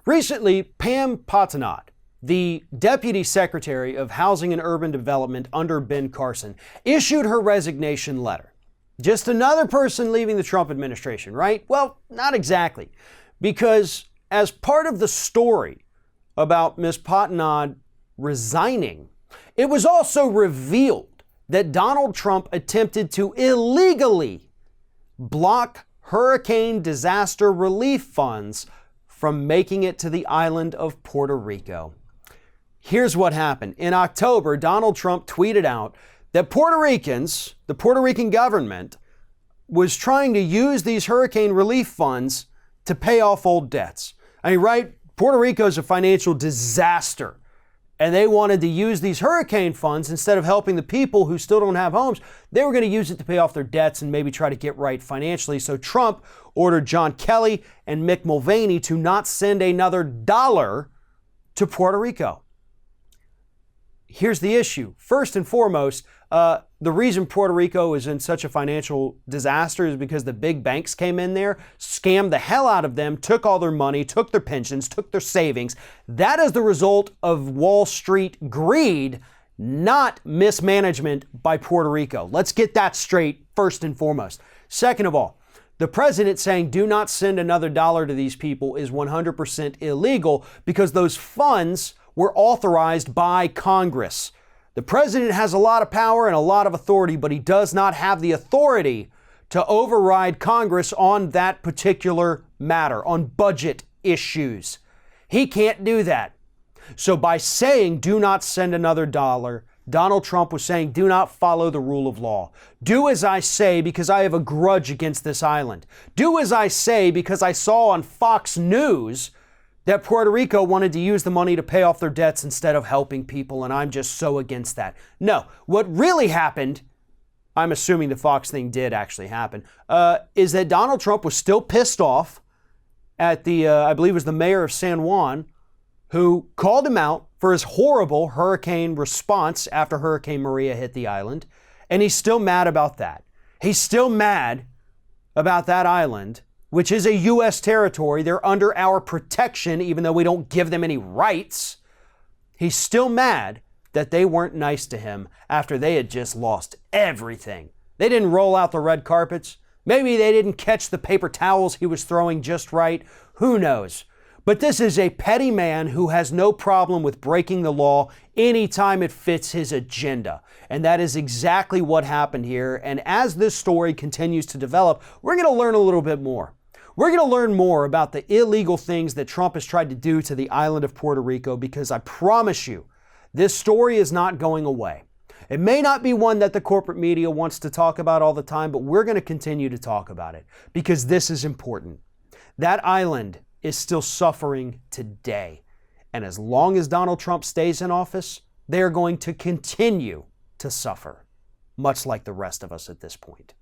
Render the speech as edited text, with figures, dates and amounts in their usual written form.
Recently, Pam Patanot, the Deputy Secretary of Housing and Urban Development under Ben Carson, issued her resignation letter. Just another person leaving the Trump administration, right? Well, not exactly. Because as part of the story about Ms. Patanot resigning, it was also revealed that Donald Trump attempted to illegally block hurricane disaster relief funds from making it to the island of Puerto Rico. Here's what happened. In October, Donald Trump tweeted out that Puerto Ricans, the Puerto Rican government, was trying to use these hurricane relief funds to pay off old debts. I mean, right? Puerto Rico is a financial disaster. And they wanted to use these hurricane funds instead of helping the people who still don't have homes. They were going to use it to pay off their debts and maybe try to get right financially. So Trump ordered John Kelly and Mick Mulvaney to not send another dollar to Puerto Rico. Here's the issue. First and foremost, the reason Puerto Rico is in such a financial disaster is because the big banks came in there, scammed the hell out of them, took all their money, took their pensions, took their savings. That is the result of Wall Street greed, not mismanagement by Puerto Rico. Let's get that straight first and foremost. Second of all, the president saying do not send another dollar to these people is 100% illegal because those funds were authorized by Congress. The president has a lot of power and a lot of authority, but he does not have the authority to override Congress on that particular matter, on budget issues. He can't do that. So by saying do not send another dollar, Donald Trump was saying do not follow the rule of law. Do as I say because I have a grudge against this island. Do as I say because I saw on Fox News that Puerto Rico wanted to use the money to pay off their debts instead of helping people, and I'm just so against that. No, what really happened, I'm assuming the Fox thing did actually happen, is that Donald Trump was still pissed off at the, I believe it was the mayor of San Juan, who called him out for his horrible hurricane response after Hurricane Maria hit the island, and he's still mad about that. He's still mad about that island, which is a U.S. territory. They're under our protection, even though we don't give them any rights. He's still mad that they weren't nice to him after they had just lost everything. They didn't roll out the red carpets. Maybe they didn't catch the paper towels he was throwing just right. Who knows? But this is a petty man who has no problem with breaking the law anytime it fits his agenda. And that is exactly what happened here. And as this story continues to develop, we're going to learn a little bit more. We're going to learn more about the illegal things that Trump has tried to do to the island of Puerto Rico, because I promise you, this story is not going away. It may not be one that the corporate media wants to talk about all the time, but we're going to continue to talk about it because this is important. That island is still suffering today. And as long as Donald Trump stays in office, they are going to continue to suffer, much like the rest of us at this point.